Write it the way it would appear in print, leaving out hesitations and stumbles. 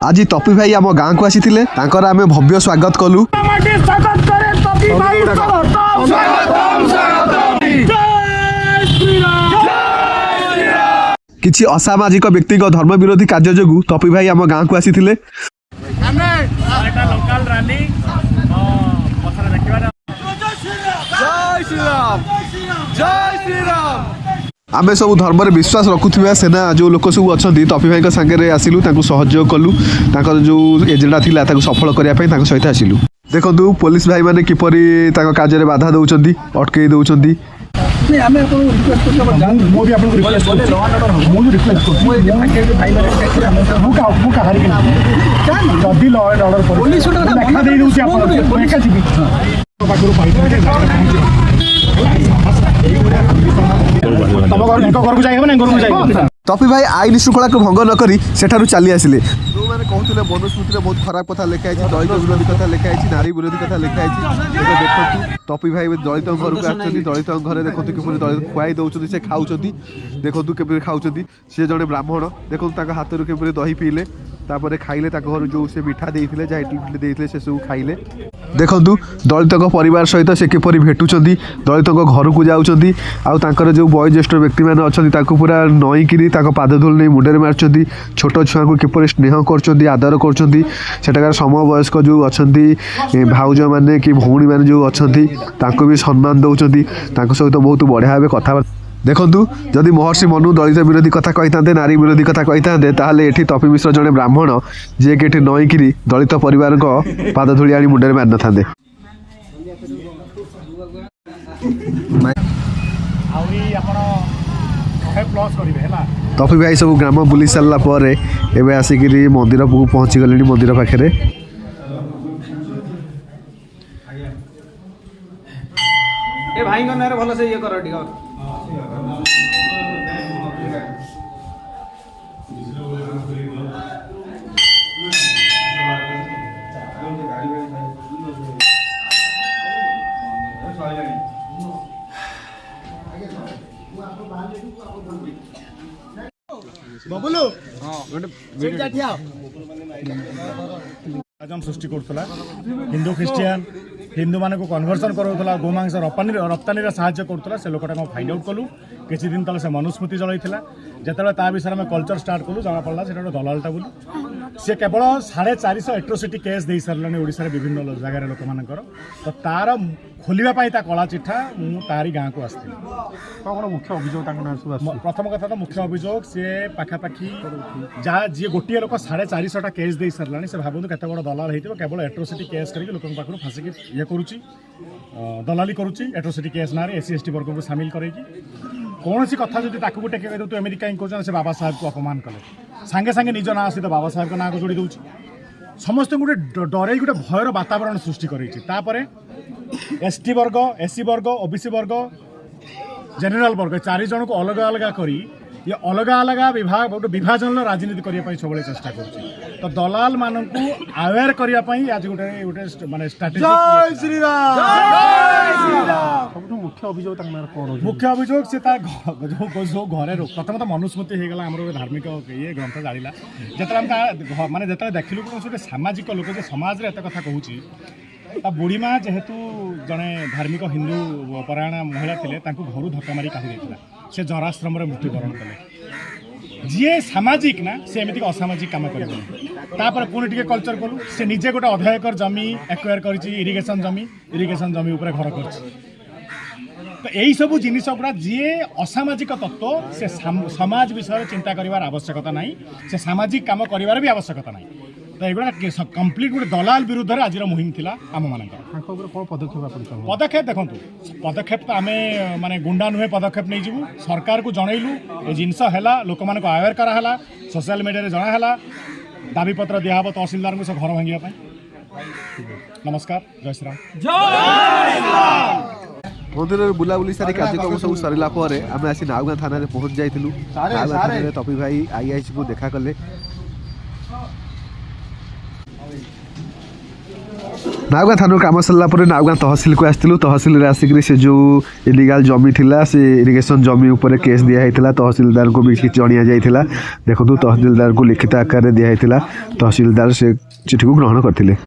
आज टपी भाई आम गाँव को आसी आम भव्य स्वागत कलु। किछि असामाजिक व्यक्तिगत धर्म विरोधी कार्य जोगु टपी भाई आम गाँव को आसी आमे सब धर्म रे विश्वास रखुथिबा सेना जो लोक सब अछंती टपी भाई संगे आसिलु तांको सहयोग कलु तांकर जो एजेंडा थिला ताको सफल करिया पई तांको सहित आसिलु। देखंतु पुलिस भाई माने किपरि तांको कार्य रे बाधा दउचंती अटकई दउचंती। नहीं आमे आपन रिक्वेस्ट करछो जान मो भी आपन रिक्वेस्ट करछो मो भी रिक्वेस्ट करछो मो भाग्य के भाई माने मुका हारि के जान जदी लॉ एंड ऑर्डर पुलिस देखा देई दउची आपन एका जीबी बाकरो भाई टपी भाई आईन श्रृंखला को भंग न करी सेठारु चली आसिले। जो माने कहउतले मनुस्मृति रे बहुत खराब कथा लिखा है, दलित विरोधी कथा लिखा है, नारी विरोधी कथा लिखा है। देखो टपी भाई दलित घर को आछथि, दलित घर देखो किपरि दलित खुआई दउछथि, से खाउछथि। देखो किपरि खाउछथि, से जने ब्राह्मण देखो ताका हाथ रो किपरि दही पीले तापर खाइले ताको घर जो से मिठा देइथिले जा इडली देइथिले से सब खाइले। देखंतु दलित परिवार सहित से किपरि भेटुछथि, दलित घर को जाउछथि आ तांकर जो वयोज्येष्ठ व्यक्ति माने अछथि ताको पूरा नई किरी ताको पाद धूल नहीं मुंडे मार्चंती, छोट छुआ को किपरि स्नेह करछथि, आदर करछथि। सेटाकार समवयस्क जो अछथि भाउज माने कि भौणी माने जो अछथि ताको भी सम्मान दउछथि, ताको सहित बहुत बढ़िया भाबे कथा। देखंतु जदि महर्षि मनु दलित विरोधी कथा कहितांते, नारी विरोधी कथा कहितांते, ताहले एठी टपी मिश्र जने ब्राह्मण जे कि एठी नई किरी दलित परिवार को पाद धूली आनी मुंडे मार नथांते। टपी भाई सब ग्राम बुली सारा पर एवं आसिक मंदिर को पहुँची गले मंदिर पाखे। भाई भल से ये कर बबुलू सृष्टि करूला हिंदू ख्रीस्टियान हिंदू मान को कन्वर्सन करूला गोमांस रप्तानी साहाय्य करूला से लोकटा फाइंड आउट कलु किसी दिन तले से मनुस्मृति जलैला जिते ता विषय में कल्चर स्टार्ट कलु जना पड़ा से दलालटा बोली सी केवल 450 एट्रोसिटी केस दे सारे ओडिशा रे विभिन्न जगार लोक मानकर तो तार खोलिया कला चिठा तारी गाँव को आसती कौन मुख्य अभियोग प्रथम कथा तो मुख्य अभियोग सी पाखापाखि जहाँ जी गोटे लोक 450 केस दे सारे से भावतु केत बड़ दलाल हो केवल एट्रोसिटी केस करके लोक पाखु फाँसिक ये करुच्ची दलाली करुच्ची एट्रोसिटी केस ना SC ST वर्ग को सामिल करके कौन सी कथा जब ताकू टेक तू एमती कहीं कौन से बाबा साहेब को अपमान कले सांगे सांगे निज ना आसी तो बाबा साहेब ना को जोड़ी दूसरी समस्त गोटे डर गोटे भयर वातावरण सृष्टि कर ST वर्ग SC वर्ग OBC वर्ग जेनेराल वर्ग 4 जन को अलग अलग करी ये अलग अलग विभाग गोटे विभाजन राजनीति करने सब चेष्टा कर तो दलाल मान को अवेयर करने आज गोटे गोटे माने स्ट्रेटेजी मुख्य अभियोग मुख्य अभियोग से जो घरे प्रथम तो मनुस्मृति होगा आम धार्मिक ये ग्रंथ जाड़ा जो माने जो देखलु गोटे सामाजिक लोक समाज एत कथा कहूँ बुढ़ी माँ जेहेतु जड़े धार्मिक हिंदू परायण महिला थे घर धक्का मारी काढ़ी से जराश्रम मृत्युवरण कले जी सामाजिक ना से एमती असामाजिक कम कर पुणी टे कल्चर कलु से निजे गोटे 1.5 एकर जमी एक्वायर कर इरिगेशन जमी उपर घर कर तो यही सब जिनिस गुड़ा जी असामाजिक तत्व से समाज विषय चिंता करार आवश्यकता ना से सामाजिक कम कर भी आवश्यकता ना तो ये कम्प्लीट गोटे दलाल विरुद्ध आज मुहिम थी आम मान पदक्षेप देखो पदक्षेप तो आम माने गुंडा नुहे पदक्षेप नहीं जीवु सरकार को जनइलु ये जिनस है लोक मान अवेयर कराला सोशल मीडिया जनाला दाबीपत्र दिहब तहसिलदार को सब घर भांगा। नमस्कार जय श्री राम। मंदिर बुलाबुली सारी कार्यक्रम सब सरला आम आसी नाउगाँ थाना पहुँच जाइलु। टपी भाई IIC को देखा कले नाउगाँ थाना काम सरला नाउगाँ तहसिल को आसलु तहसिल आसिक से जो इलिगाल जमी थिला से इरिगेशन जमी उपर केस दिया तहसिलदार को भी जणिया जाइथिला देखु तहसिलदार को लिखित आकार दिया तहसिलदार से चिठी को ग्रहण करथिले।